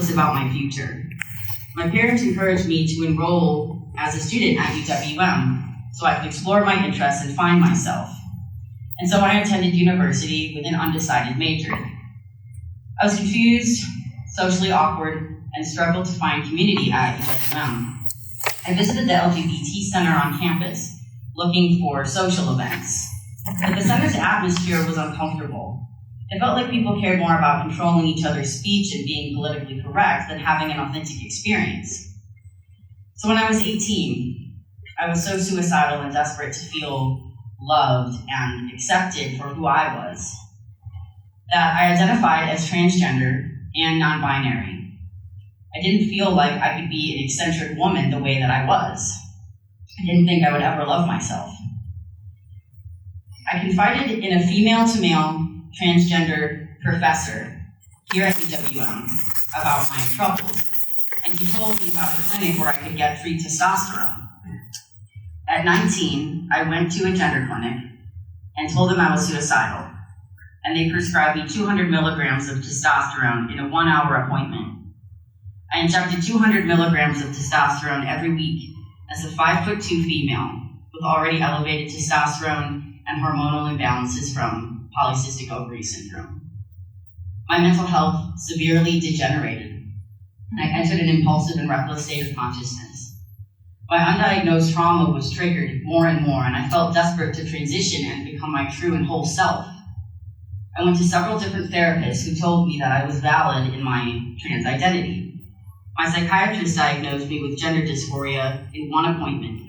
hopes about my future. My parents encouraged me to enroll as a student at UWM so I could explore my interests and find myself. And so I attended university with an undecided major. I was confused, socially awkward, and struggled to find community at UWM. I visited the LGBT center on campus looking for social events, but the center's atmosphere was uncomfortable. It felt like people cared more about controlling each other's speech and being politically correct than having an authentic experience. So when I was 18, I was so suicidal and desperate to feel loved and accepted for who I was that I identified as transgender and non-binary. I didn't feel like I could be an eccentric woman the way that I was. I didn't think I would ever love myself. I confided in a female-to-male transgender professor here at UWM about my troubles, and he told me about a clinic where I could get free testosterone. At 19, I went to a gender clinic and told them I was suicidal, and they prescribed me 200 milligrams of testosterone in a 1-hour appointment. I injected 200 milligrams of testosterone every week as a 5'2" female with already elevated testosterone and hormonal imbalances from polycystic ovary syndrome. My mental health severely degenerated, and I entered an impulsive and reckless state of consciousness. My undiagnosed trauma was triggered more and more, and I felt desperate to transition and become my true and whole self. I went to several different therapists who told me that I was valid in my trans identity. My psychiatrist diagnosed me with gender dysphoria in one appointment.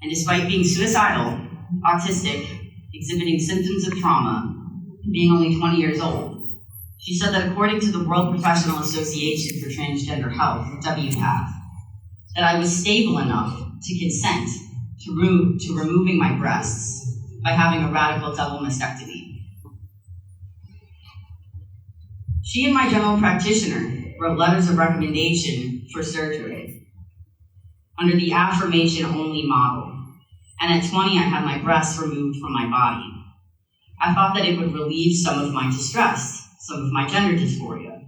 And despite being suicidal, autistic, exhibiting symptoms of trauma, and being only 20 years old, she said that according to the World Professional Association for Transgender Health, WPATH, that I was stable enough to consent to removing my breasts by having a radical double mastectomy. She and my general practitioner wrote letters of recommendation for surgery under the affirmation-only model. And at 20, I had my breasts removed from my body. I thought that it would relieve some of my distress, some of my gender dysphoria,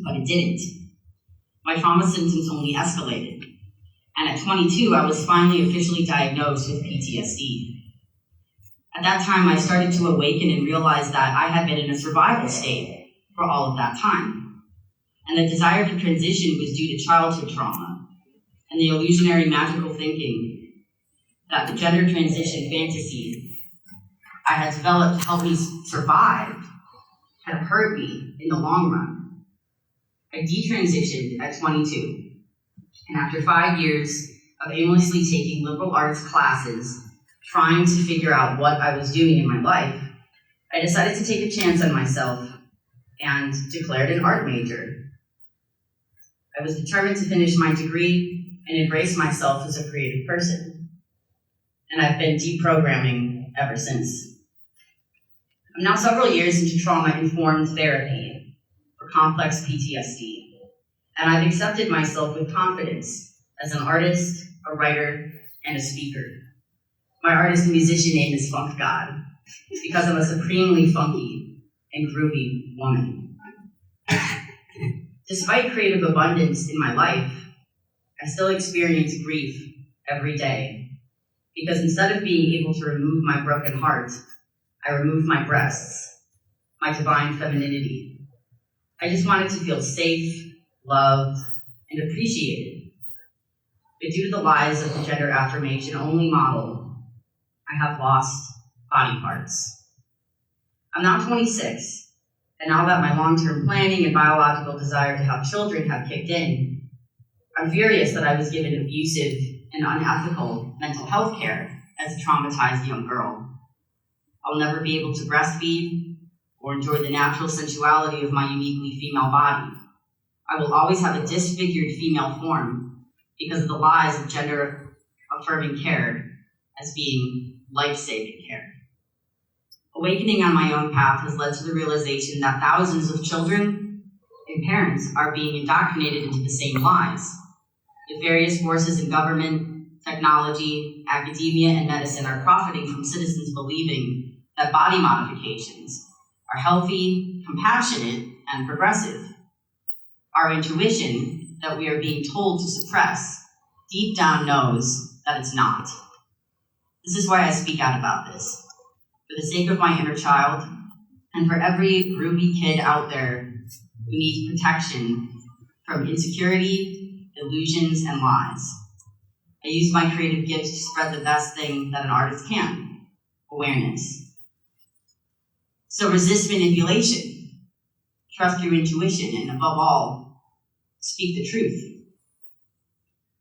but it didn't. My trauma symptoms only escalated. And at 22, I was finally officially diagnosed with PTSD. At that time, I started to awaken and realize that I had been in a survival state for all of that time. And the desire to transition was due to childhood trauma and the illusionary magical thinking that the gender transition fantasy I had developed to help me survive had hurt me in the long run. I detransitioned at 22, and after 5 years of aimlessly taking liberal arts classes, trying to figure out what I was doing in my life, I decided to take a chance on myself and declared an art major. I was determined to finish my degree and embrace myself as a creative person. And I've been deprogramming ever since. I'm now several years into trauma-informed therapy for complex PTSD, and I've accepted myself with confidence as an artist, a writer, and a speaker. My artist and musician name is Funk God, because I'm a supremely funky and groovy woman. Despite creative abundance in my life, I still experience grief every day, because instead of being able to remove my broken heart, I removed my breasts, my divine femininity. I just wanted to feel safe, loved, and appreciated. But due to the lies of the gender affirmation-only model, I have lost body parts. I'm now 26, and now that my long-term planning and biological desire to have children have kicked in, I'm furious that I was given abusive and unethical mental health care as a traumatized young girl. I'll never be able to breastfeed or enjoy the natural sensuality of my uniquely female body. I will always have a disfigured female form because of the lies of gender-affirming care as being life-saving care. Awakening on my own path has led to the realization that thousands of children and parents are being indoctrinated into the same lies. With various forces in government, technology, academia, and medicine are profiting from citizens believing that body modifications are healthy, compassionate, and progressive. Our intuition that we are being told to suppress deep down knows that it's not. This is why I speak out about this. For the sake of my inner child, and for every Ruby kid out there who needs protection from insecurity, illusions, and lies. I use my creative gifts to spread the best thing that an artist can, awareness. So resist manipulation, trust your intuition, and above all, speak the truth.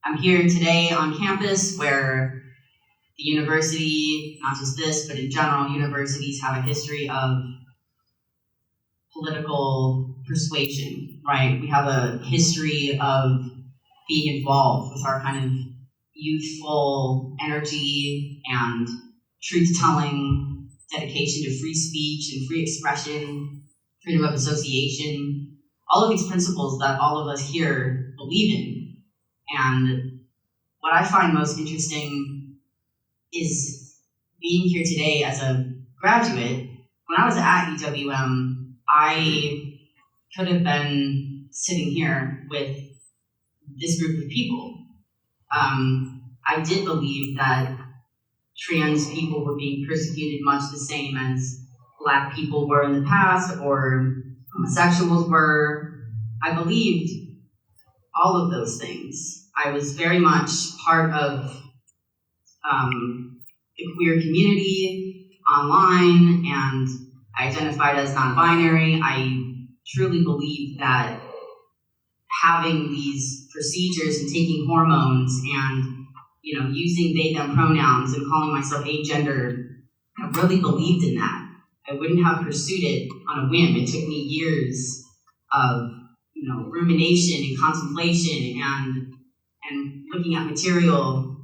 I'm here today on campus where the university, not just this, but in general, universities have a history of political persuasion, right? We have a history of being involved with our kind of youthful energy and truth-telling, dedication to free speech and free expression, freedom of association, all of these principles that all of us here believe in. And what I find most interesting is being here today as a graduate. When I was at UWM, I could have been sitting here with this group of people. I did believe that trans people were being persecuted much the same as Black people were in the past or homosexuals were. I believed all of those things. I was very much part of the queer community online, and I identified as non-binary. I truly believe that having these procedures and taking hormones and using they them pronouns and calling myself agender, I really believed in that. I wouldn't have pursued it on a whim. It took me years of rumination and contemplation and looking at material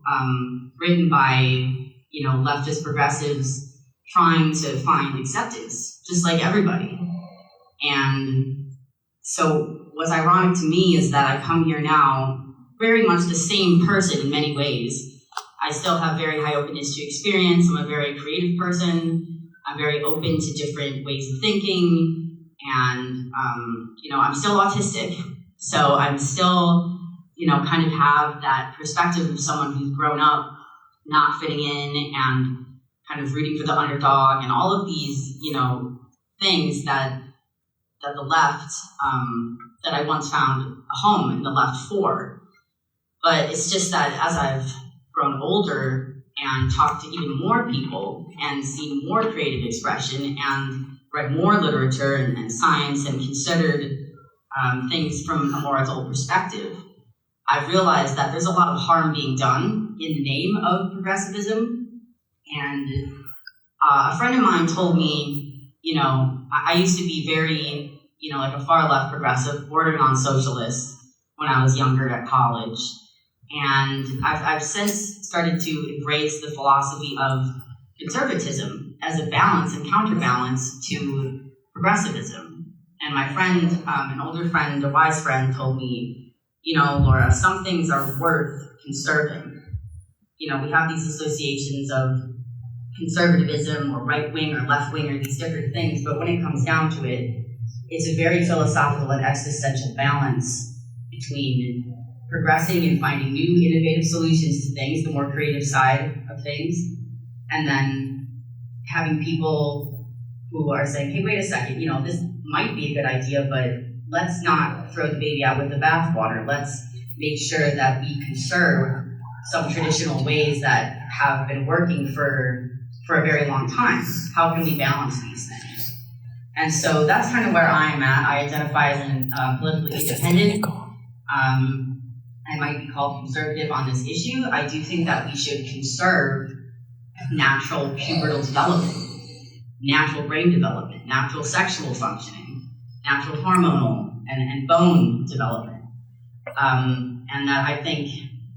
written by leftist progressives trying to find acceptance, just like everybody. And so what's ironic to me is that I come here now very much the same person in many ways. I still have very high openness to experience. I'm a very creative person. I'm very open to different ways of thinking. And, I'm still autistic. So I'm still, kind of have that perspective of someone who's grown up not fitting in and kind of rooting for the underdog and all of these, things that the left, that I once found a home in the left for. But it's just that as I've grown older and talked to even more people and seen more creative expression and read more literature and science and considered things from a more adult perspective, I've realized that there's a lot of harm being done in the name of progressivism. And a friend of mine told me, I used to be very, like a far left progressive, bordering on socialist when I was younger at college. And I've since started to embrace the philosophy of conservatism as a balance and counterbalance to progressivism. And my friend, an older friend, a wise friend, told me, Laura, some things are worth conserving. We have these associations of conservatism or right wing or left wing or these different things, but when it comes down to it, it's a very philosophical and existential balance between progressing and finding new innovative solutions to things, the more creative side of things, and then having people who are saying, hey, wait a second, this might be a good idea, but let's not throw the baby out with the bathwater. Let's make sure that we conserve some traditional ways that have been working for a very long time. How can we balance these things? And so that's kind of where I'm at. I identify as an politically independent. I might be called conservative on this issue. I do think that we should conserve natural pubertal development, natural brain development, natural sexual functioning, natural hormonal and bone development. And that I think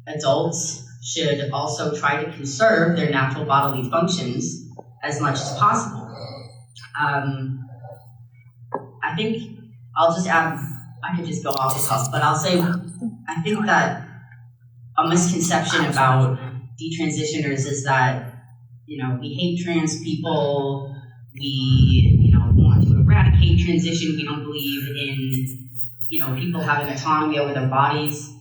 adults should also try to conserve their natural bodily functions as much as possible. I think I'll just add, I could just go off the cuff, but I'll say, I think that a misconception about detransitioners is that, we hate trans people, we, want to eradicate transition, we don't believe in, people having autonomy over their bodies.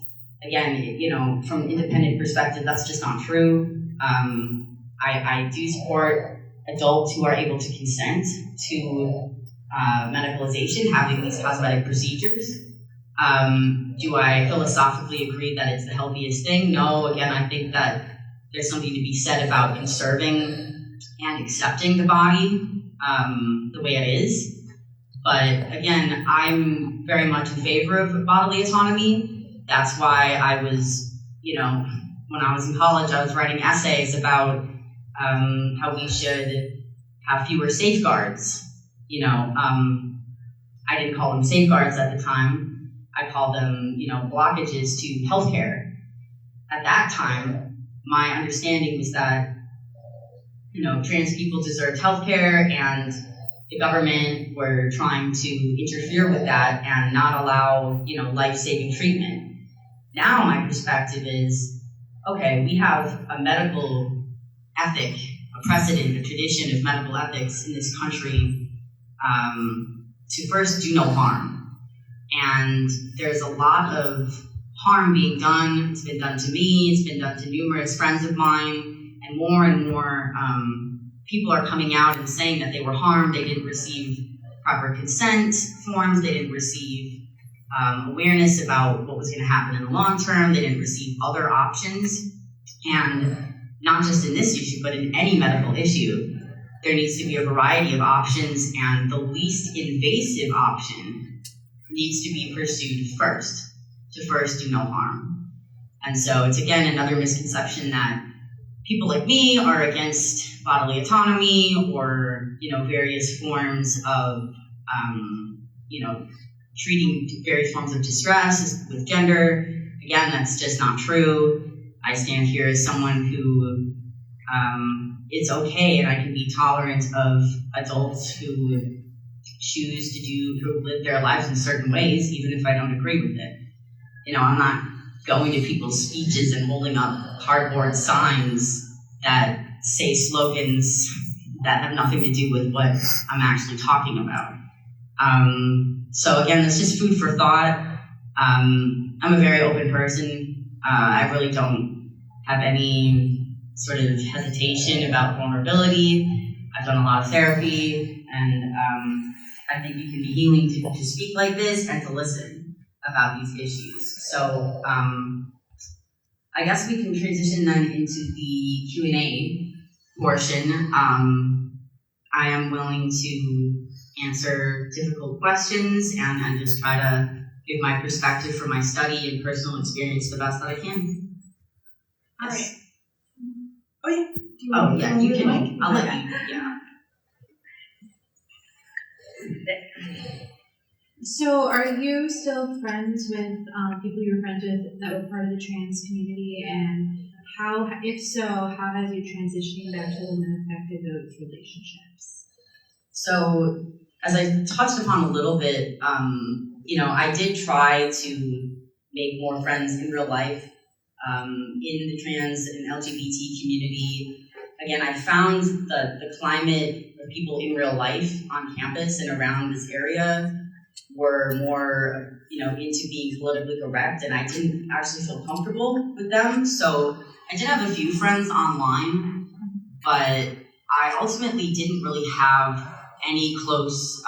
Again, from an independent perspective, that's just not true. I do support adults who are able to consent to medicalization, having these cosmetic procedures. Do I philosophically agree that it's the healthiest thing? No. Again, I think that there's something to be said about conserving and accepting the body the way it is. But again, I'm very much in favor of bodily autonomy. That's why I was, when I was in college, I was writing essays about how we should have fewer safeguards. I didn't call them safeguards at the time. I called them, blockages to healthcare. At that time, my understanding was that, trans people deserved healthcare, and the government were trying to interfere with that and not allow, life-saving treatment. Now my perspective is, okay, we have a medical ethic, a precedent, a tradition of medical ethics in this country to first do no harm. And there's a lot of harm being done. It's been done to me, it's been done to numerous friends of mine, and more people are coming out and saying that they were harmed, they didn't receive proper consent forms, they didn't receive awareness about what was going to happen in the long term, they didn't receive other options. And not just in this issue, but in any medical issue, there needs to be a variety of options, and the least invasive option needs to be pursued first, to first do no harm. And so it's, again, another misconception that people like me are against bodily autonomy or, various forms of, treating various forms of distress with gender. Again, that's just not true. I stand here as someone who it's okay, and I can be tolerant of adults who choose to live their lives in certain ways, even if I don't agree with it. I'm not going to people's speeches and holding up cardboard signs that say slogans that have nothing to do with what I'm actually talking about. So again, it's just food for thought. I'm a very open person. I really don't have any sort of hesitation about vulnerability. I've done a lot of therapy, and I think you can be healing to speak like this and to listen about these issues. So I guess we can transition then into the Q&A portion. I am willing to answer difficult questions and just try to give my perspective from my study and personal experience the best that I can. All right. Oh, yeah. You can. I'll let you. Yeah. So, are you still friends with people you were friends with that were part of the trans community? And how, if so, how has your transitioning back to women affected those relationships? So, as I touched upon a little bit, I did try to make more friends in real life in the trans and LGBT community. Again, I found the climate of people in real life on campus and around this area were more, into being politically correct, and I didn't actually feel comfortable with them. So I did have a few friends online, but I ultimately didn't really have any close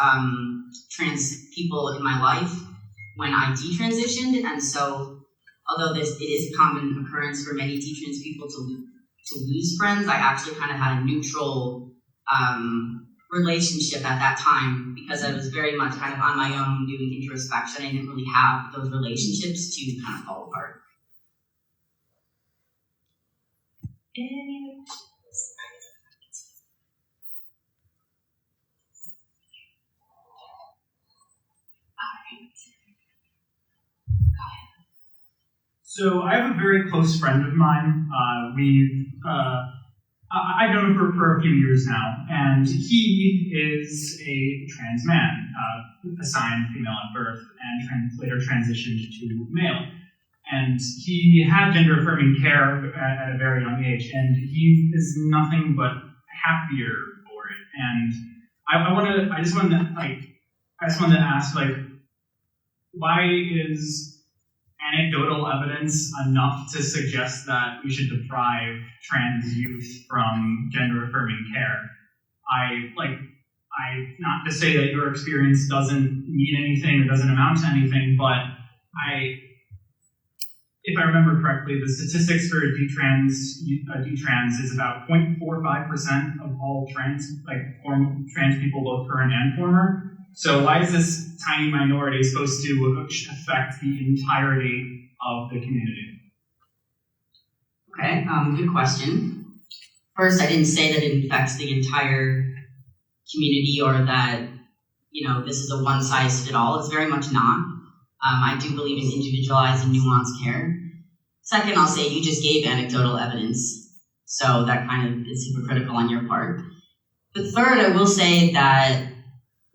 trans people in my life when I detransitioned, and so although it is a common occurrence for many detrans people to lose friends, I actually kind of had a neutral relationship at that time because I was very much kind of on my own doing introspection. I didn't really have those relationships to kind of fall apart. Any other questions? So I have a very close friend of mine. I've known him for a few years now, and he is a trans man, assigned female at birth, and later transitioned to male. And he had gender-affirming care at a very young age, and he is nothing but happier for it. And I just wanted to ask, why is anecdotal evidence enough to suggest that we should deprive trans youth from gender-affirming care? Not to say that your experience doesn't mean anything or doesn't amount to anything, but if I remember correctly, the statistics for Detrans is about 0.45% of all trans people, both current and former. So why is this tiny minority supposed to affect the entirety of the community? Okay, good question. First, I didn't say that it affects the entire community or that, this is a one-size-fits-all. It's very much not. I do believe in individualized and nuanced care. Second, I'll say you just gave anecdotal evidence, so that kind of is hypocritical on your part. But third, I will say that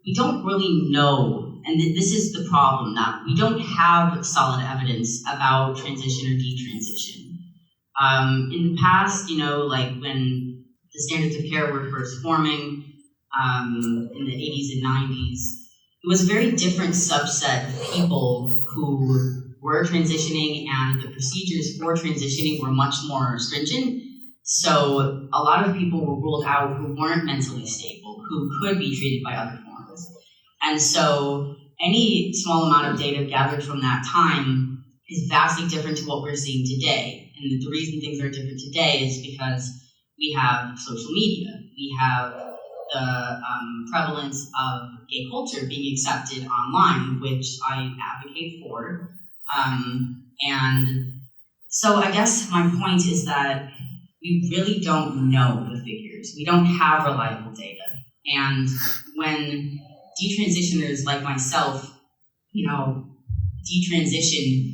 we don't really know, and this is the problem, that we don't have solid evidence about transition or detransition. In the past, when the standards of care were first forming in the 80s and 90s, it was a very different subset of people who were transitioning, and the procedures for transitioning were much more stringent. So a lot of people were ruled out who weren't mentally stable, who could be treated by other forms. And so any small amount of data gathered from that time is vastly different to what we're seeing today. And the reason things are different today is because we have social media, we have the prevalence of gay culture being accepted online, which I advocate for. And so I guess my point is that we really don't know the figures. We don't have reliable data. And when detransitioners like myself, detransition,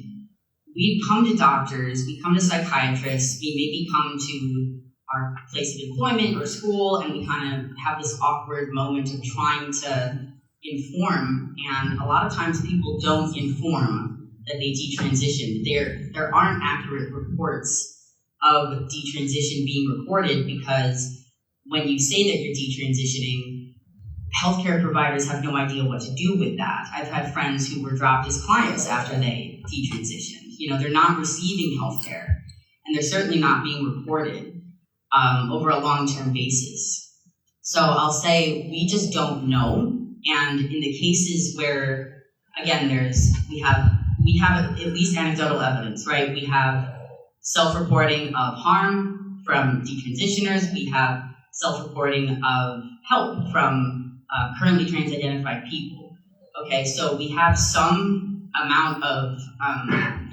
we come to doctors, we come to psychiatrists, we maybe come to our place of employment or school, and we kind of have this awkward moment of trying to inform, and a lot of times people don't inform that they detransition. There aren't accurate reports of detransition being reported, because when you say that you're detransitioning, healthcare providers have no idea what to do with that. I've had friends who were dropped as clients after they detransitioned. They're not receiving healthcare, and they're certainly not being reported over a long-term basis. So I'll say we just don't know, and in the cases where, again, we have at least anecdotal evidence, right? We have self-reporting of harm from detransitioners. We have self-reporting of help from currently trans-identified people. Okay, so we have some amount of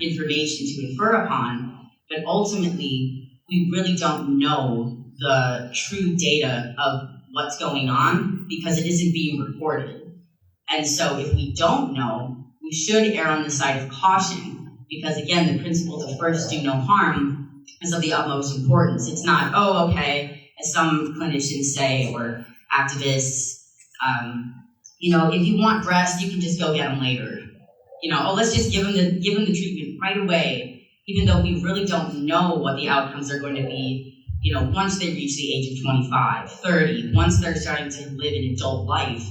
information to infer upon, but ultimately, we really don't know the true data of what's going on because it isn't being reported. And so if we don't know, we should err on the side of caution, because again, the principle to first do no harm is of the utmost importance. It's not, as some clinicians say, or activists, if you want breasts, you can just go get them later. Let's just give them the treatment right away, even though we really don't know what the outcomes are going to be, once they reach the age of 25, 30, once they're starting to live an adult life,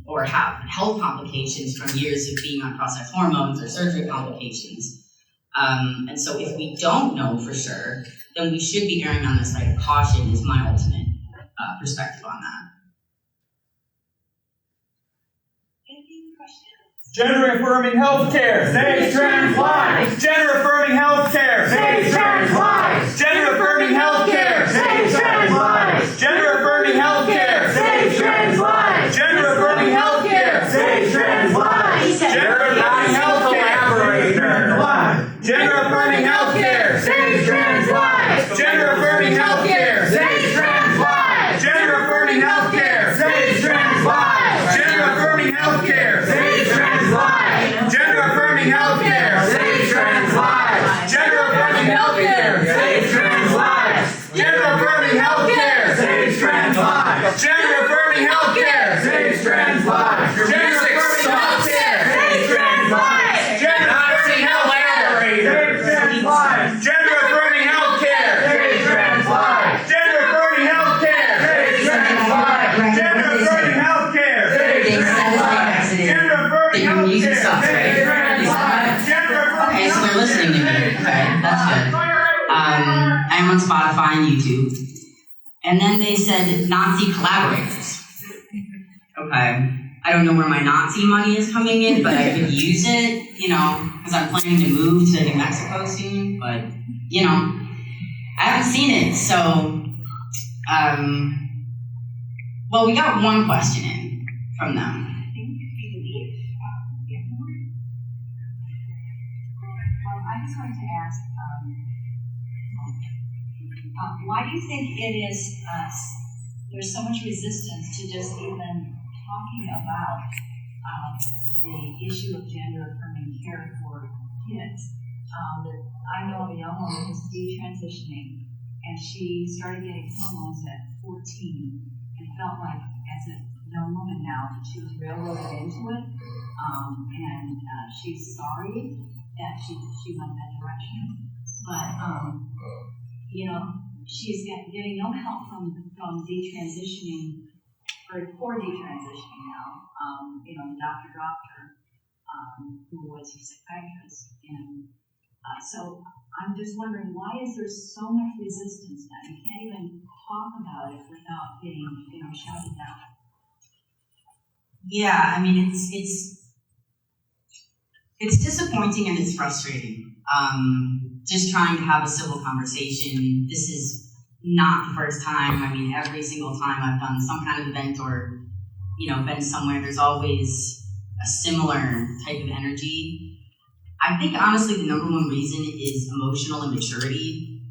or have health complications from years of being on cross-sex hormones or surgery complications. And so if we don't know for sure, then we should be erring on the side of caution, is my ultimate perspective on that. Any questions? Gender-affirming healthcare saves trans lives. Gender-affirming healthcare saves trans lives. Gender-affirming healthcare saves trans lives. Gender-affirming healthcare saves trans lives. Gender-affirming healthcare saves trans lives. Gender-affirming healthcare saves trans lives. Gender-affirming healthcare saves trans lives. Gender-affirming healthcare saves trans lives. Gender-affirming healthcare saves trans lives. Gender-affirming healthcare saves trans lives. Gender-affirming healthcare saves I am on Spotify and YouTube. And then they said Nazi collaborators. Okay. I don't know where my Nazi money is coming in, but I could use it, because I'm planning to move to New Mexico soon. But, I haven't seen it. So, well, we got one question in from them. I just wanted to ask, why do you think it is there's so much resistance to just even talking about the issue of gender-affirming care for kids? I know of a young woman who's detransitioning, and she started getting hormones at 14 and felt like, as a young woman now, that she was railroaded into it, and she's sorry that she went that direction. But, she's getting no help from detransitioning, or for detransitioning now. The doctor dropped her, who was her psychiatrist. And so I'm just wondering, why is there so much resistance now? You can't even talk about it without getting, shouted down. Yeah, I mean, it's disappointing and it's frustrating. Just trying to have a civil conversation. This is not the first time. I mean, every single time I've done some kind of event or, been somewhere, there's always a similar type of energy. I think, honestly, the number one reason is emotional immaturity.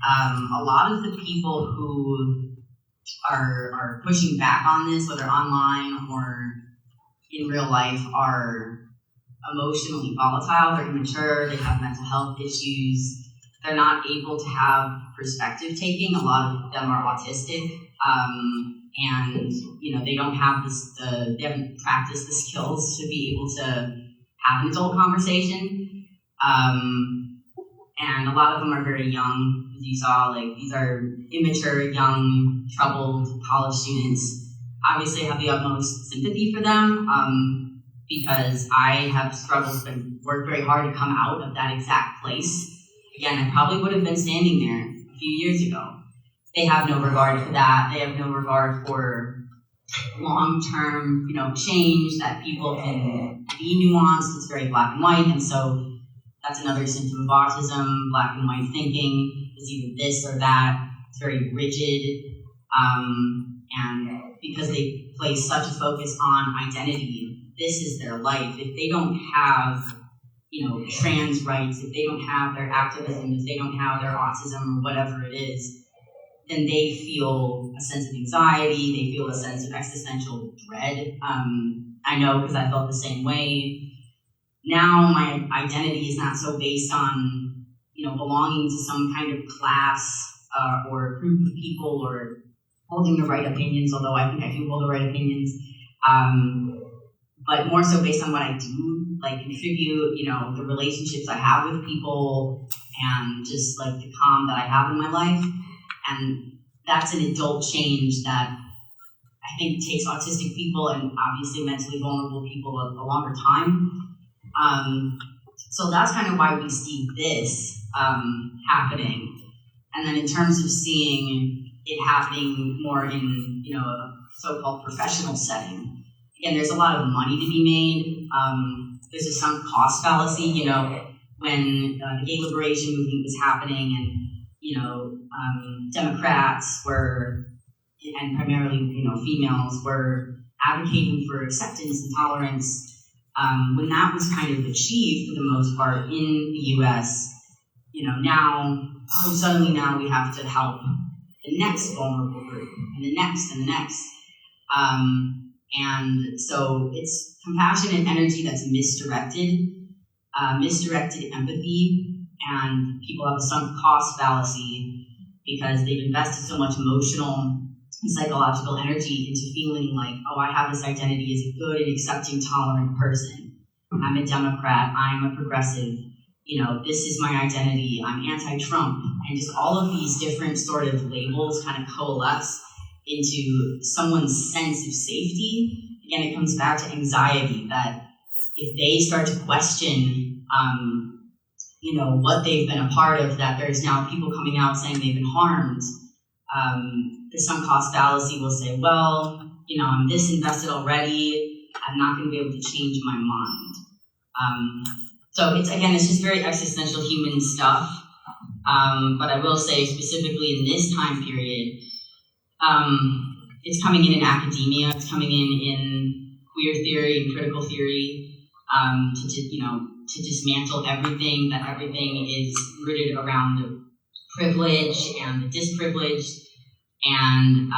A lot of the people who are pushing back on this, whether online or in real life, are emotionally volatile, they're immature, they have mental health issues, they're not able to have perspective taking. A lot of them are autistic, and they don't have they haven't practiced the skills to be able to have an adult conversation. And a lot of them are very young, as you saw. These are immature, young, troubled college students. Obviously, I have the utmost sympathy for them. Because I have struggled and worked very hard to come out of that exact place. Again, I probably would have been standing there a few years ago. They have no regard for that. They have no regard for long-term, change, that people can be nuanced. It's very black and white, and so that's another symptom of autism. Black and white thinking is either this or that. It's very rigid, and because they place such a focus on identity, this is their life. If they don't have, trans rights, if they don't have their activism, if they don't have their autism or whatever it is, then they feel a sense of anxiety, they feel a sense of existential dread. I know because I felt the same way. Now my identity is not so based on, belonging to some kind of class or group of people or holding the right opinions, although I think I do hold the right opinions. But more so based on what I do, contribute, the relationships I have with people, and just the calm that I have in my life. And that's an adult change that I think takes autistic people and obviously mentally vulnerable people a longer time. So that's kind of why we see this happening. And then in terms of seeing it happening more in, a so-called professional setting, again, there's a lot of money to be made. There's a sunk cost fallacy, when the gay liberation movement was happening and, Democrats were, and primarily, females were advocating for acceptance and tolerance. When that was kind of achieved for the most part in the U.S., suddenly now we have to help the next vulnerable group and the next and the next. And so it's compassionate energy that's misdirected empathy, and people have a sunk cost fallacy because they've invested so much emotional and psychological energy into feeling like, oh, I have this identity as a good and accepting, tolerant person. I'm a Democrat, I'm a progressive, this is my identity, I'm anti-Trump, and just all of these different sort of labels kind of coalesce into someone's sense of safety. Again, it comes back to anxiety, that if they start to question, what they've been a part of, that there's now people coming out saying they've been harmed. The sunk cost fallacy will say, well, I'm this invested already, I'm not going to be able to change my mind. So it's just very existential human stuff. But I will say specifically in this time period, it's coming in academia, it's coming in queer theory and critical theory, to dismantle everything, that everything is rooted around the privilege and the disprivileged, and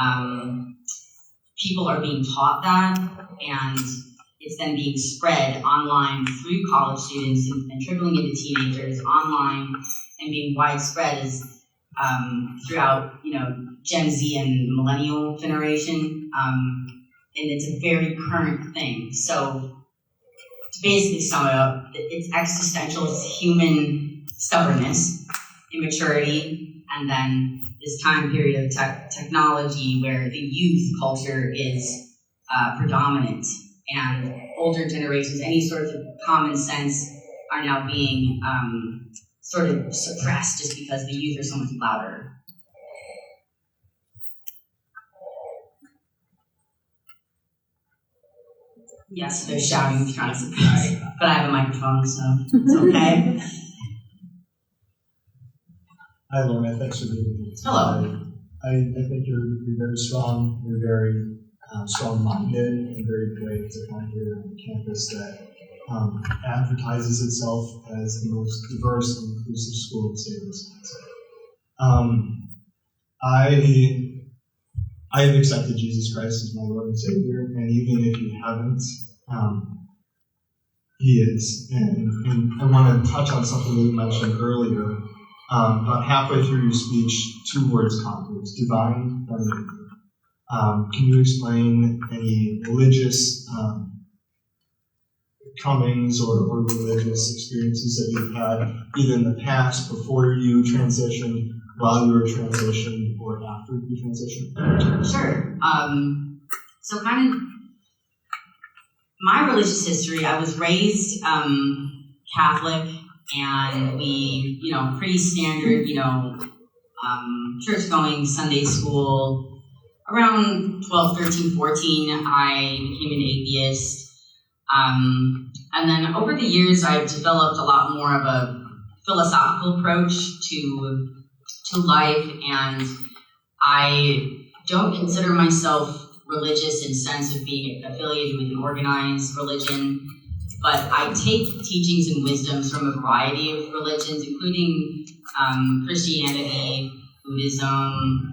people are being taught that, and it's then being spread online through college students and trickling into teenagers online and being widespread as throughout Gen Z and millennial generation, and it's a very current thing. So to basically sum it up, it's existential, it's human stubbornness, immaturity, and then this time period of technology where the youth culture is predominant, and older generations, any sort of common sense, are now being sort of suppressed just because the youth are so much louder. Yes, they're shouting, trying to suppress, but I have a microphone, so it's okay. Hi, Laura. Thanks for being here. Hello. I think you're very strong. You're very strong-minded and very brave to come here on campus that advertises itself as the most diverse and inclusive school in the state of Wisconsin. I have accepted Jesus Christ as my Lord and Savior, and even if you haven't, He is. And I want to touch on something that you mentioned earlier. About halfway through your speech, 2 words come. It was divine femininity. Can you explain any religious comings or religious experiences that you've had, either in the past, before you transitioned, while you were transitioned, or after you transitioned? Sure. So kind of my religious history, I was raised Catholic, and we, pretty standard, church-going, Sunday school. Around 12, 13, 14, I became an atheist. And then over the years, I've developed a lot more of a philosophical approach to life, and I don't consider myself religious in the sense of being affiliated with an organized religion, but I take teachings and wisdoms from a variety of religions, including Christianity, Buddhism.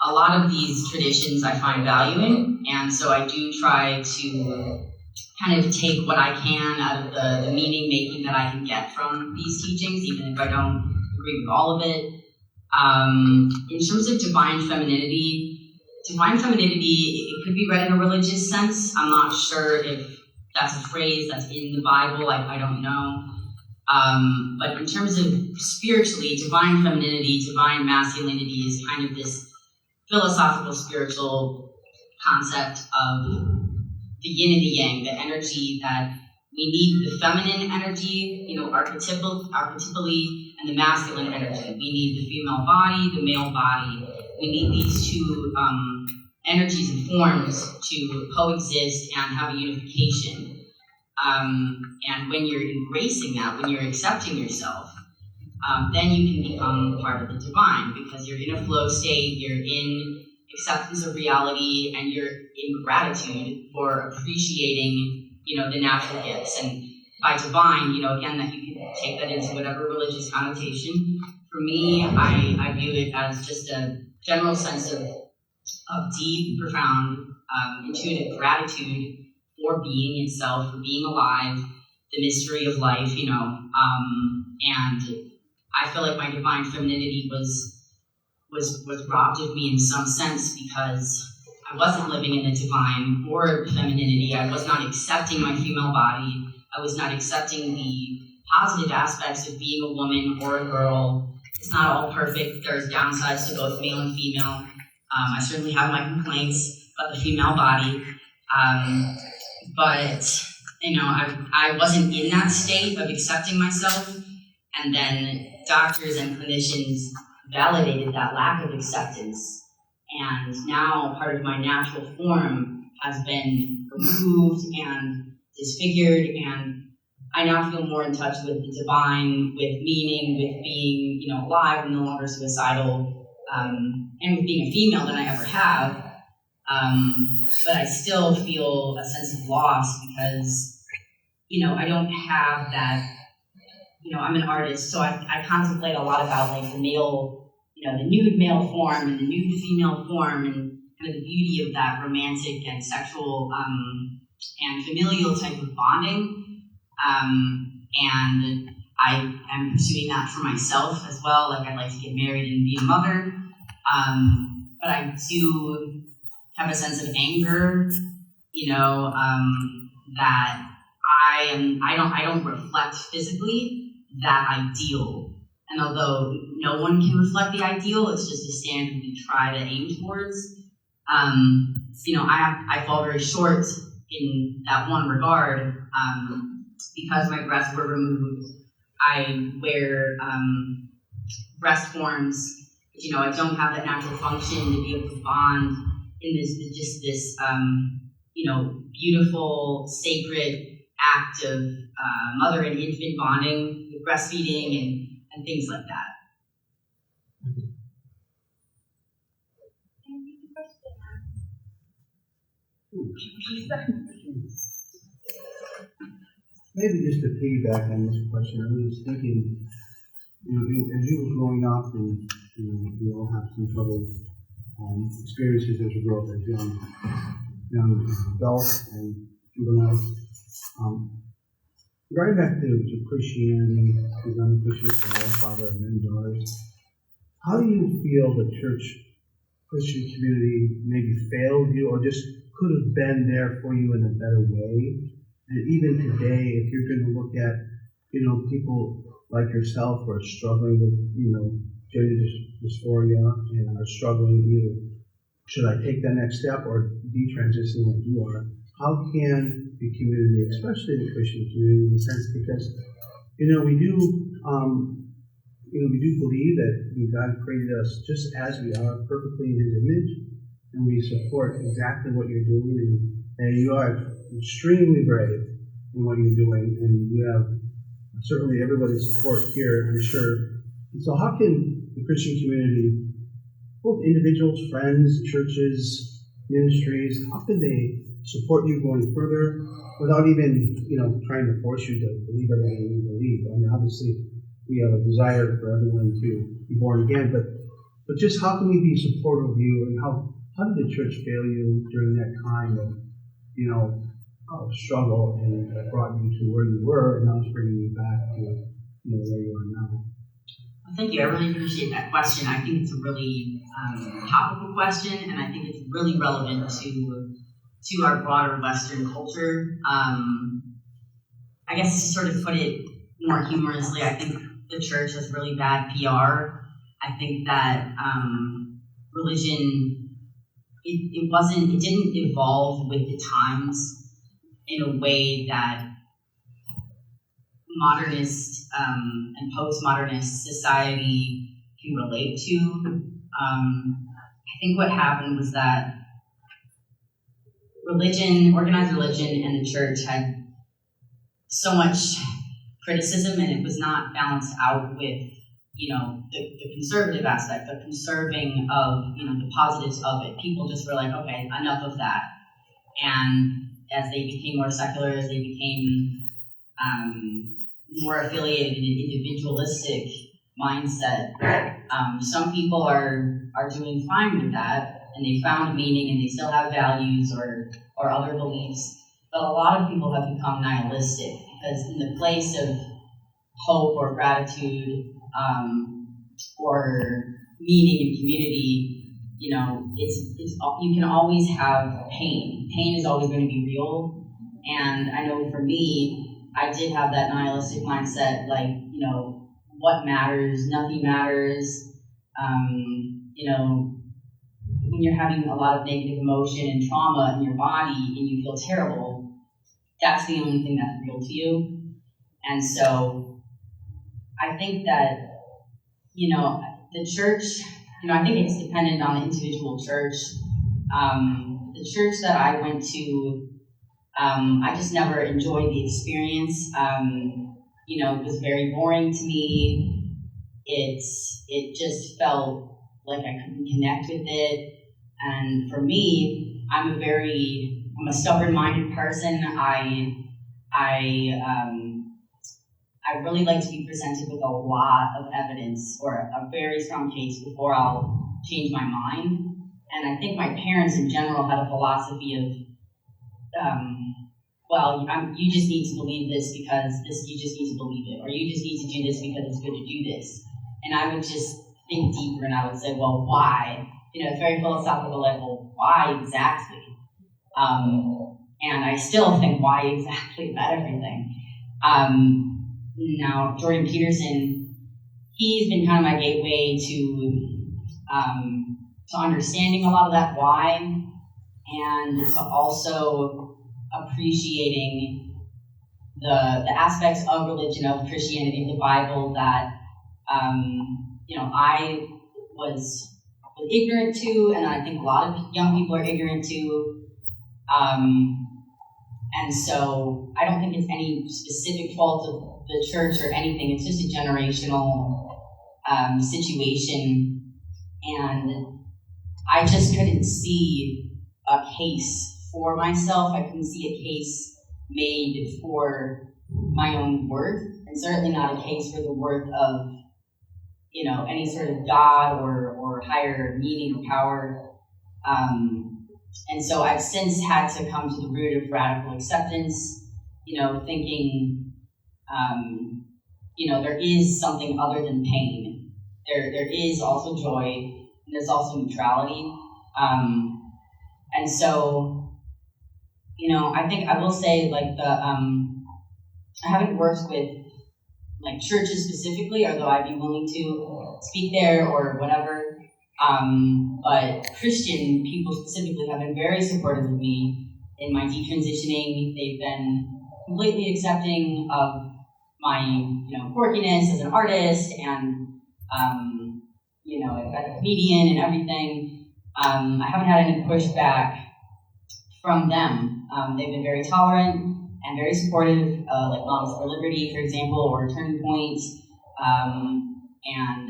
A lot of these traditions I find value in, and so I do try to kind of take what I can out of the meaning making that I can get from these teachings, even if I don't agree with all of it. In terms of divine femininity, it could be read in a religious sense. I'm not sure if that's a phrase that's in the Bible, I don't know. But in terms of spiritually, divine femininity, divine masculinity is kind of this philosophical, spiritual concept of the yin and the yang, the energy that we need, the feminine energy, archetypally, and the masculine energy. We need the female body, the male body. We need these two energies and forms to coexist and have a unification. And when you're embracing that, when you're accepting yourself, then you can become part of the divine, because you're in a flow state, you're in acceptance of reality, and you're in gratitude for appreciating, the natural gifts. And by divine, again, that you can take that into whatever religious connotation. For me, I view it as just a general sense of deep, profound, intuitive gratitude for being itself, for being alive, the mystery of life, and I feel like my divine femininity was robbed of me in some sense, because I wasn't living in the divine or femininity. I was not accepting my female body. I was not accepting the positive aspects of being a woman or a girl. It's not all perfect. There's downsides to both male and female. I certainly have my complaints about the female body. But I wasn't in that state of accepting myself, and then doctors and clinicians validated that lack of acceptance, and now part of my natural form has been removed and disfigured, and I now feel more in touch with the divine, with meaning, with being, alive and no longer suicidal, and with being a female than I ever have. But I still feel a sense of loss because, I don't have that, I'm an artist, so I contemplate a lot about like the male, the nude male form and the nude female form and kind of the beauty of that romantic and sexual and familial type of bonding. And I am pursuing that for myself as well. Like I'd like to get married and be a mother. But I do have a sense of anger, that I don't reflect physically that ideal. And although no one can reflect the ideal, it's just a standard we try to aim towards. I fall very short in that one regard. Because my breasts were removed, I wear breast forms, but I don't have that natural function to be able to bond in this beautiful, sacred act of mother and infant bonding, with breastfeeding and things like that. Maybe just to piggyback on this question, I was thinking, as you were growing up, and we all have some troubled experiences as we grow up as young adults and juveniles. Going back to Christianity, because I'm a Christian, father of many daughters, how do you feel the Christian community maybe failed you, or just could have been there for you in a better way? And even today, if you're going to look at, people like yourself who are struggling with, gender dysphoria and are struggling either, should I take that next step or detransition like you are? How can the community, especially the Christian community, in a sense, because, we do believe that God created us just as we are, perfectly in His image, and we support exactly what you're doing, and you are extremely brave in what you're doing, and you have certainly everybody's support here, I'm sure. And so how can the Christian community, both individuals, friends, churches, ministries, how can they support you going further without even, trying to force you to believe everything you believe? I mean, obviously, we have a desire for everyone to be born again, but just how can we be supportive of you, and how did the church fail you during that time of, struggle, and that brought you to where you were, and now it's bringing you back to, where you are now? Well, thank you. I really appreciate that question. I think it's a really topical question, and I think it's really relevant to our broader Western culture. I guess to sort of put it more humorously, I think the church has really bad PR. I think that religion, it didn't evolve with the times in a way that modernist and postmodernist society can relate to. I think what happened was that organized religion, and the church had so much criticism, and it was not balanced out with, the conservative aspect, the conserving of, the positives of it. People just were like, okay, enough of that. And as they became more secular, as they became more affiliated in an individualistic mindset, some people are doing fine with that, and they found meaning, and they still have values or other beliefs. But a lot of people have become nihilistic, because in the place of hope or gratitude or meaning and community, it's you can always have pain. Pain is always going to be real. And I know for me, I did have that nihilistic mindset, like, what matters? Nothing matters. When you're having a lot of negative emotion and trauma in your body and you feel terrible, that's the only thing that's real to you. And so I think that, the church, I think it's dependent on the individual church. The church that I went to, I just never enjoyed the experience. It was very boring to me. It just felt like I couldn't connect with it. And for me, I'm a stubborn-minded person. I really like to be presented with a lot of evidence or a very strong case before I'll change my mind. And I think my parents in general had a philosophy of, you just need to believe this because you just need to believe it, or you just need to do this because it's good to do this. And I would just think deeper and I would say, well, why? It's very philosophical, like, well, why exactly? And I still think why exactly about everything. Now, Jordan Peterson, he's been kind of my gateway to understanding a lot of that why, and to also appreciating the aspects of religion, of Christianity, the Bible that I was ignorant to, and I think a lot of young people are ignorant to. And so I don't think it's any specific fault of the church or anything. It's just a generational situation. And I just couldn't see a case for myself. I couldn't see a case made for my own worth, and certainly not a case for the worth of, any sort of God or higher meaning or power. And so I've since had to come to the root of radical acceptance, thinking, there is something other than pain. There is also joy, and there's also neutrality. And so, I think I will say, like, I haven't worked with, like, churches specifically, although I'd be willing to speak there or whatever. But Christian people specifically have been very supportive of me in my detransitioning. They've been completely accepting of my, quirkiness as an artist and, as a comedian and everything. I haven't had any pushback from them. They've been very tolerant and very supportive, like Moms for Liberty, for example, or Turning Point. And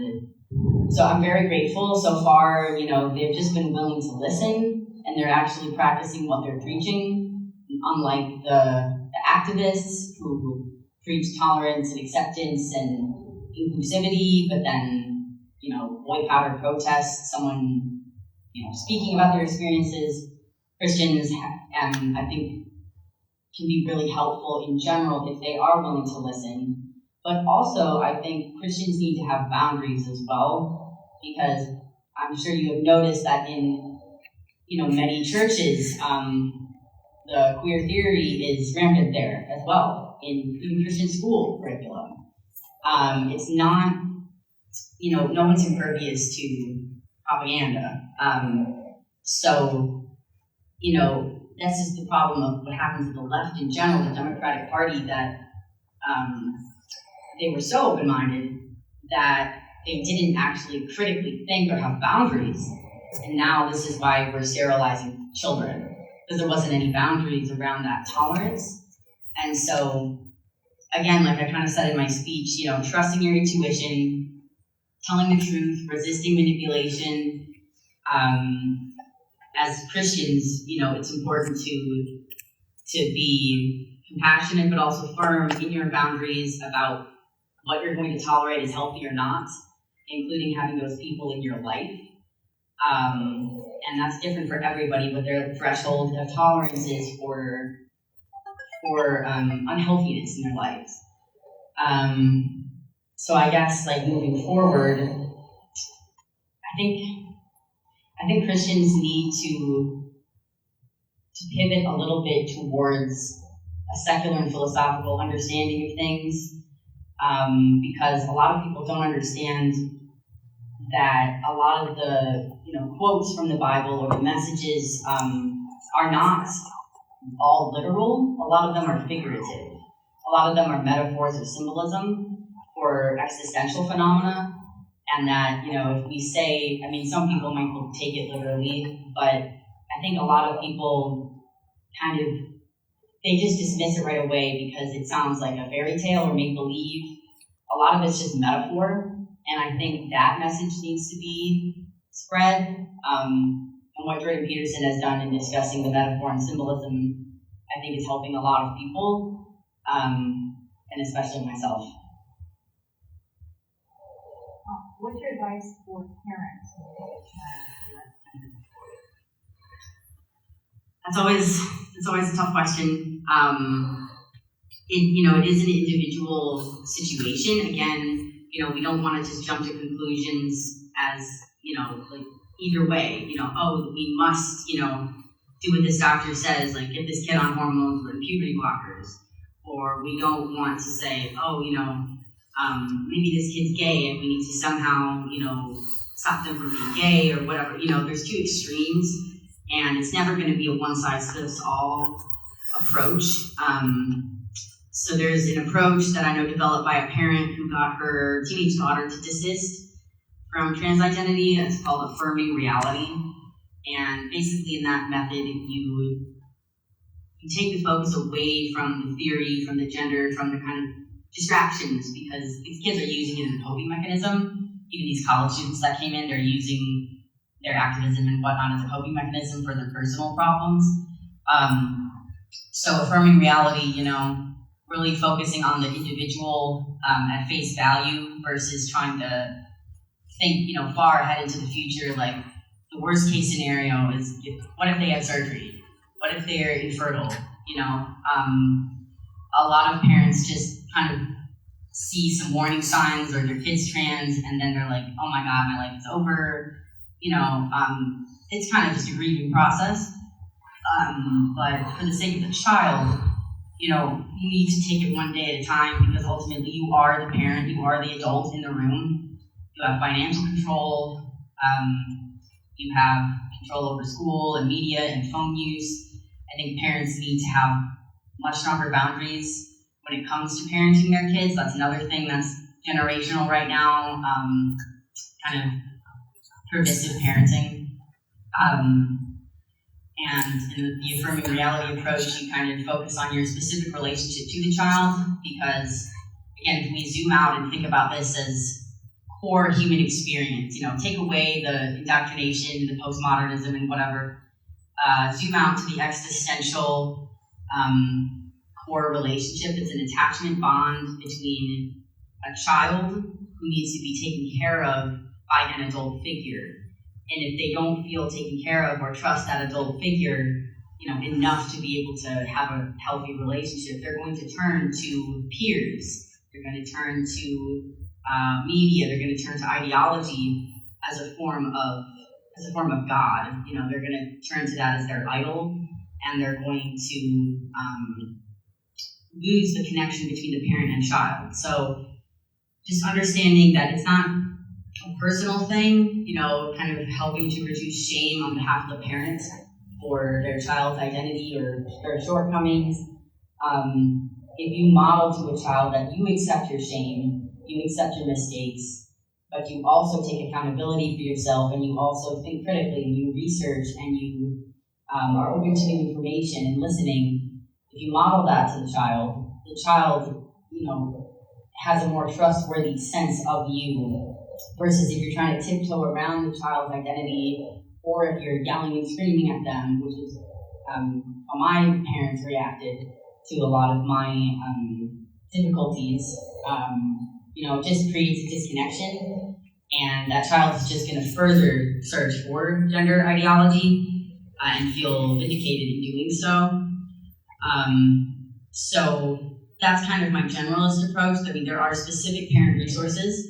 so I'm very grateful so far. They've just been willing to listen, and they're actually practicing what they're preaching, unlike the activists who preach tolerance and acceptance and inclusivity, but then, boycott or protest someone, speaking about their experiences. Christians, I think, can be really helpful in general if they are willing to listen. But also, I think Christians need to have boundaries as well, because I'm sure you have noticed that in, many churches, the queer theory is rampant there as well, in even Christian school curriculum. It's not, no one's impervious to propaganda. So, this is the problem of what happens with the left in general, the Democratic Party, that they were so open-minded that they didn't actually critically think or have boundaries. And now this is why we're sterilizing children, because there wasn't any boundaries around that tolerance. And so, again, like I kind of said in my speech, trusting your intuition, telling the truth, resisting manipulation. As Christians, it's important to be compassionate, but also firm in your boundaries about what you're going to tolerate is healthy or not, including having those people in your life. And that's different for everybody, what their threshold of tolerance is for unhealthiness in their lives. So I guess, like, moving forward, I think Christians need to pivot a little bit towards a secular and philosophical understanding of things, because a lot of people don't understand that a lot of the quotes from the Bible or the messages are not all literal. A lot of them are figurative. A lot of them are metaphors or symbolism or existential phenomena. And that, if we say, some people might take it literally, but I think a lot of people they just dismiss it right away because it sounds like a fairy tale or make-believe. A lot of it's just metaphor, and I think that message needs to be spread. And what Jordan Peterson has done in discussing the metaphor and symbolism, I think is helping a lot of people, and especially myself. What's your advice for parents who have a child? It's always a tough question. It is an individual situation. Again, we don't want to just jump to conclusions as, either way, we must, do what this doctor says, like get this kid on hormones or puberty blockers. Or we don't want to say, maybe this kid's gay and we need to somehow, stop them from being gay or whatever. There's two extremes, and it's never going to be a one-size-fits-all approach. So there's an approach that I know developed by a parent who got her teenage daughter to desist from trans identity. It's called affirming reality. And basically in that method, you take the focus away from the theory, from the gender, from the kind of distractions, because these kids are using it as a coping mechanism. Even these college students that came in, they're using their activism and whatnot as a coping mechanism for their personal problems. So affirming reality, really focusing on the individual at face value versus trying to think, far ahead into the future. Like the worst case scenario is, what if they had surgery? What if they're infertile? A lot of parents just kind of see some warning signs or their kid's trans, and then they're like, oh my God, my life is over. It's kind of just a grieving process. But for the sake of the child, you need to take it one day at a time, because ultimately you are the parent, you are the adult in the room. You have financial control, you have control over school and media and phone use. I think parents need to have much stronger boundaries when it comes to parenting their kids. That's another thing that's generational right now, kind of permissive parenting. And in the affirming reality approach, you kind of focus on your specific relationship to the child, because, again, if we zoom out and think about this as core human experience, take away the indoctrination, the postmodernism, and whatever, zoom out to the existential core relationship. It's an attachment bond between a child who needs to be taken care of by an adult figure. And if they don't feel taken care of or trust that adult figure, enough to be able to have a healthy relationship, they're going to turn to peers. They're going to turn to media. They're going to turn to ideology as a form of God. They're going to turn to that as their idol, and they're going to lose the connection between the parent and child. So just understanding that it's not a personal thing, kind of helping to reduce shame on behalf of the parents for their child's identity or their shortcomings. If you model to a child that you accept your shame, you accept your mistakes, but you also take accountability for yourself, and you also think critically, and you research, and you are open to new information and listening. If you model that to the child, has a more trustworthy sense of you, versus if you're trying to tiptoe around the child's identity, or if you're yelling and screaming at them, which is how my parents reacted to a lot of my difficulties. It just creates a disconnection, and that child is just going to further search for gender ideology and feel vindicated in doing so. So that's kind of my generalist approach. There are specific parent resources.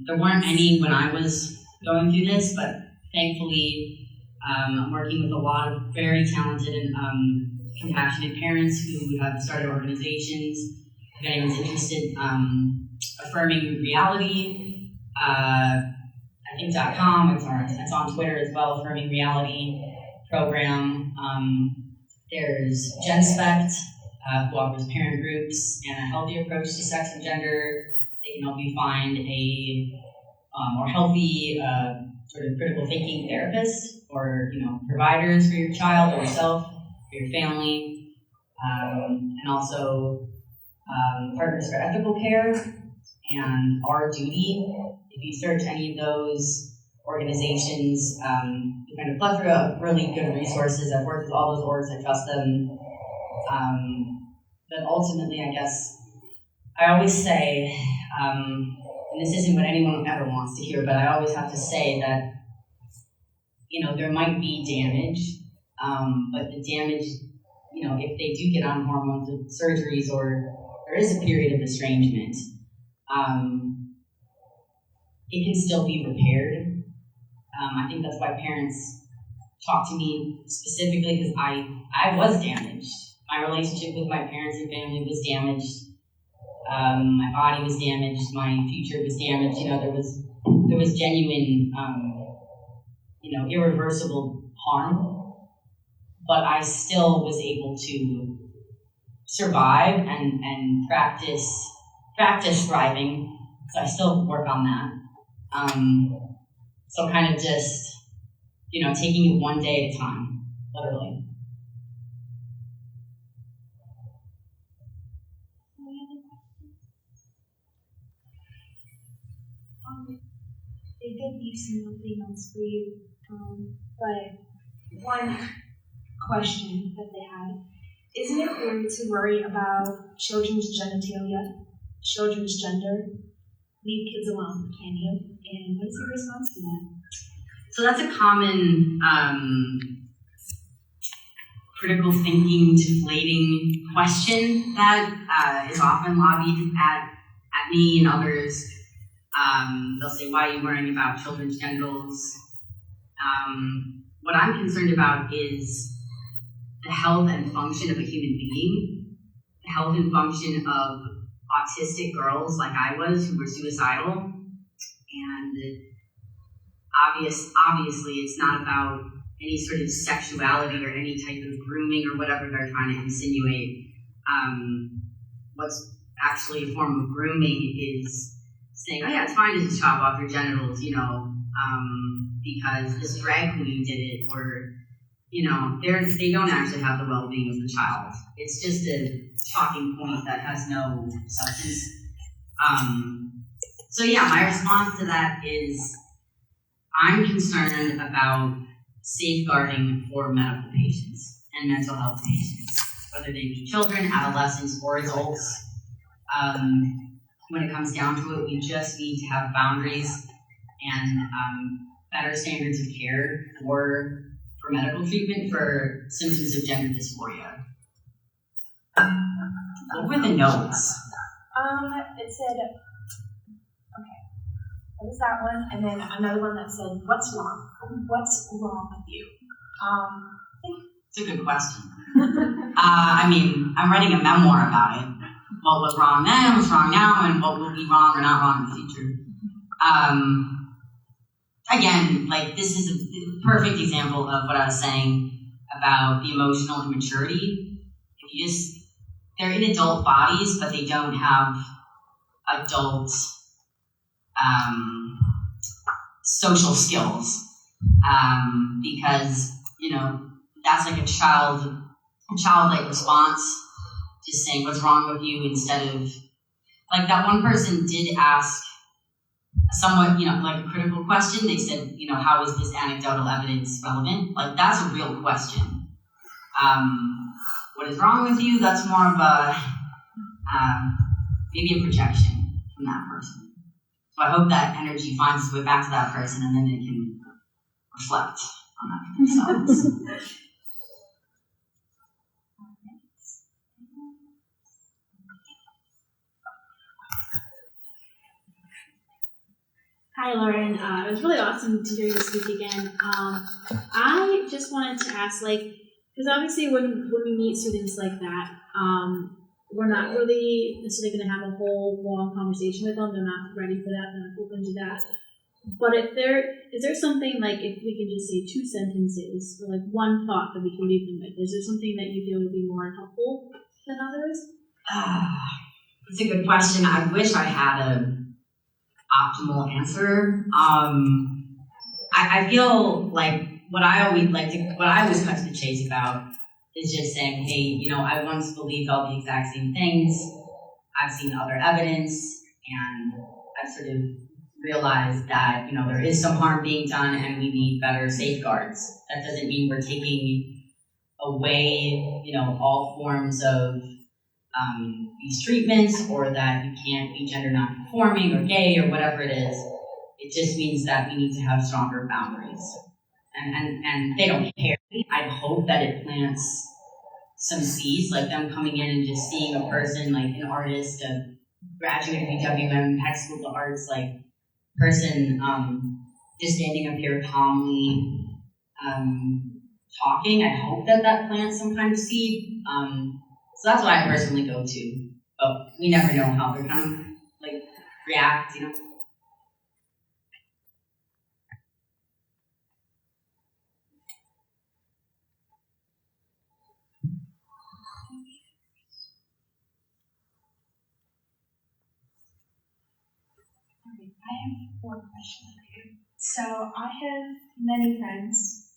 There weren't any when I was going through this, but thankfully I'm working with a lot of very talented and compassionate parents who have started organizations. If anyone's interested, affirming reality, I think .com, it's on Twitter as well, affirming reality program. There's GenSpect, who offers parent groups and a healthy approach to sex and gender. They can help you find a more healthy sort of critical thinking therapist or providers for your child or yourself, for your family, and also Partners for Ethical Care and Our Duty. If you search any of those organizations, you find a plethora of really good resources. I've worked with all those orgs, I trust them. But ultimately, I guess, I always say, and this isn't what anyone ever wants to hear, but I always have to say that, there might be damage, but the damage, if they do get on hormones with surgeries or there is a period of estrangement, it can still be repaired. I think that's why parents talk to me specifically, because I was damaged. My relationship with my parents and family was damaged. My body was damaged. My future was damaged. There was genuine, irreversible harm. But I still was able to survive and practice thriving. So I still work on that. So kind of just, taking it one day at a time, literally. They did leave some lovely notes for you, but one question that they had, isn't it weird to worry about children's genitalia, children's gender? Leave kids alone, can you? And what's your response to that? So that's a common critical thinking, deflating question that is often lobbied at me and others. They'll say, why are you worrying about children's genitals? What I'm concerned about is the health and function of a human being, the health and function of autistic girls like I was who were suicidal. And obviously it's not about any sort of sexuality or any type of grooming or whatever they're trying to insinuate. What's actually a form of grooming is saying, oh yeah, it's fine to just chop off your genitals, because this drag queen did it, or, they don't actually have the well-being of the child. It's just a talking point that has no substance. So yeah, my response to that is, I'm concerned about safeguarding for medical patients and mental health patients, whether they be children, adolescents, or adults. When it comes down to it, we just need to have boundaries and better standards of care for medical treatment for symptoms of gender dysphoria. What were the notes? It said, okay, what was that one? And then another one that said, what's wrong? What's wrong with you? It's a good question. I'm writing a memoir about it. What was wrong then, what's wrong now, and what will be wrong or not wrong in the future. Again, this is a perfect example of what I was saying about the emotional immaturity. They're in adult bodies, but they don't have adult social skills. Because, that's like a childlike response. Just saying what's wrong with you instead of, that one person did ask somewhat, a critical question. They said, how is this anecdotal evidence relevant? That's a real question. What is wrong with you? That's more of a, maybe a projection from that person. So I hope that energy finds its way back to that person and then they can reflect on that for themselves. Hi, Lauren. It was really awesome to hear you speak again. I just wanted to ask, because obviously when we meet students like that, we're not really necessarily going to have a whole long conversation with them. They're not ready for that. They're not open to that. But if is there something like, if we can just say 2 sentences or like one thought that we can leave them with? Is there something that you feel would be more helpful than others? That's a good question. I wish I had an optimal answer. I feel like what I always cut to the chase about is just saying, hey, I once believed all the exact same things. I've seen other evidence, and I've sort of realized that, there is some harm being done and we need better safeguards. That doesn't mean we're taking away, all forms of these treatments, or that you can't be gender non-conforming or gay or whatever it is. It just means that we need to have stronger boundaries. And they don't care. I hope that it plants some seeds, like them coming in and just seeing a person, like an artist, a graduate of UWM, Tech School of Arts, like person just standing up here calmly talking. I hope that plants some kind of seed. So that's what I personally go to. But we never know how they're gonna react, I have one question for you. So I have many friends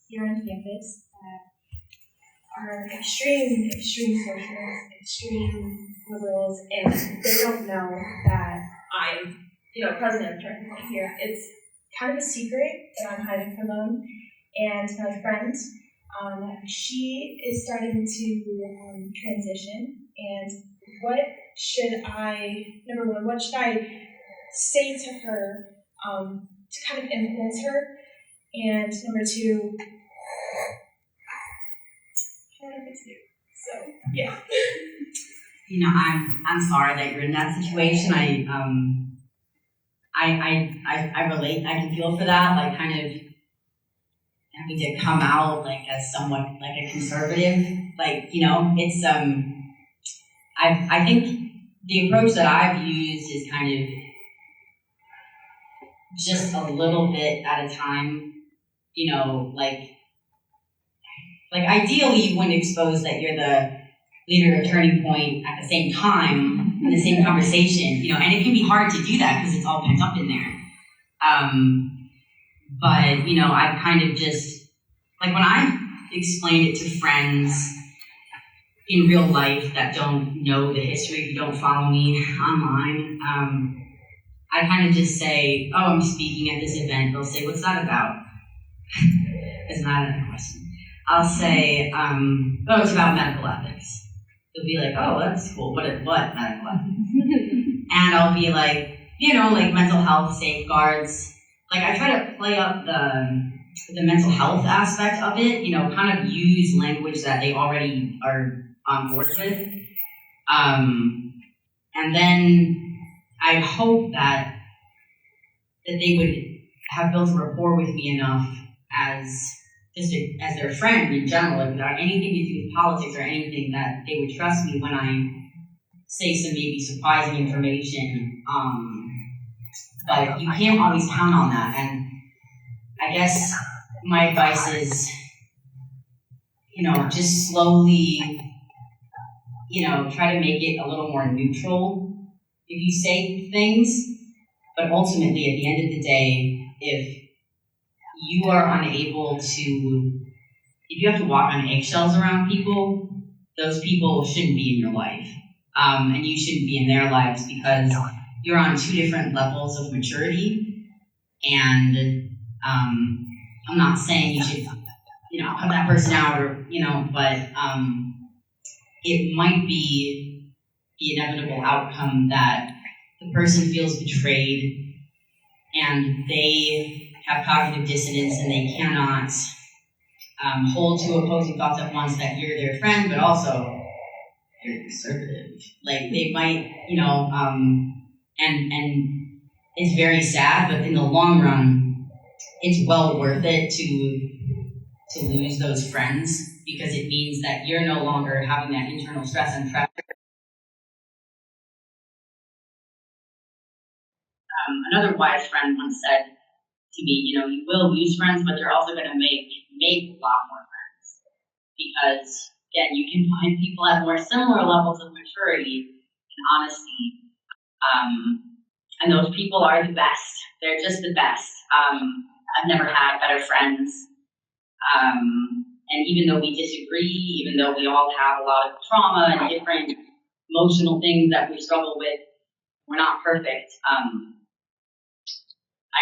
here on campus that are extreme socialists, extreme liberals, and they don't know that I'm, president of Turning Point here. It's kind of a secret that I'm hiding from them. And my friend, she is starting to transition. And what should I say to her to kind of influence her? And number 2, so yeah. I'm sorry that you're in that situation. I relate. I can feel for that. Like, kind of having to come out as somewhat like a conservative. It's I think the approach that I've used is kind of just a little bit at a time. Ideally you wouldn't expose that you're the leader of Turning Point at the same time in the same conversation, and it can be hard to do that because it's all pent up in there. But I kind of just, when I explained it to friends in real life that don't know the history, who don't follow me online, I kind of just say, oh, I'm speaking at this event. They'll say, what's that about? It's not a question. I'll say, oh, it's about medical ethics. They'll be like, oh, that's cool. What medical ethics? And I'll be like, mental health safeguards. I try to play up the mental health aspect of it, kind of use language that they already are on board with. And then I hope that they would have built a rapport with me enough as their friend in general, without anything to do with politics or anything, that they would trust me when I say some maybe surprising information. But you can't always count on that. And I guess my advice is, just slowly, try to make it a little more neutral if you say things. But ultimately, at the end of the day, if you are unable to, if you have to walk on eggshells around people, those people shouldn't be in your life. And you shouldn't be in their lives, because you're on 2 different levels of maturity. And I'm not saying you should, cut that person out, or, but it might be the inevitable outcome that the person feels betrayed and they have cognitive dissonance and they cannot hold 2 opposing thoughts at once, that you're their friend, but also you're conservative. They might, and it's very sad, but in the long run, it's well worth it to lose those friends, because it means that you're no longer having that internal stress and pressure. Another wise friend once said, to be. You know, you will lose friends, but you're also going to make a lot more friends because, again, you can find people at more similar levels of maturity and honesty. And those people are the best. They're just the best. I've never had better friends. And even though we disagree, even though we all have a lot of trauma and different emotional things that we struggle with, we're not perfect. I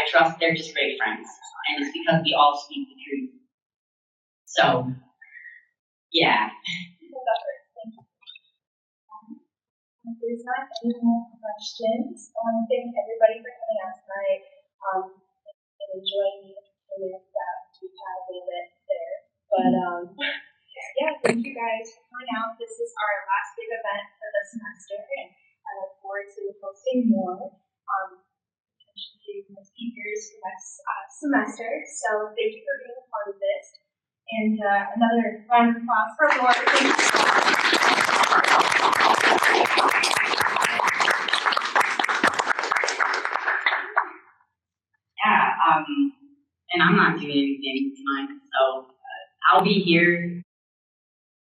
trust they're just great friends. And it's because we all speak the truth. So, yeah. There's not any more questions. I want to thank everybody for coming out tonight and enjoying the entertainment that we've had a little bit there. But yeah, thank you guys for coming out. This is our last big event for the semester, and I look forward to hosting more potentially more speakers for next semester. So thank you for being a part of this. And another round of applause for Laura. Thank you. Yeah, and I'm not doing anything tonight, so I'll be here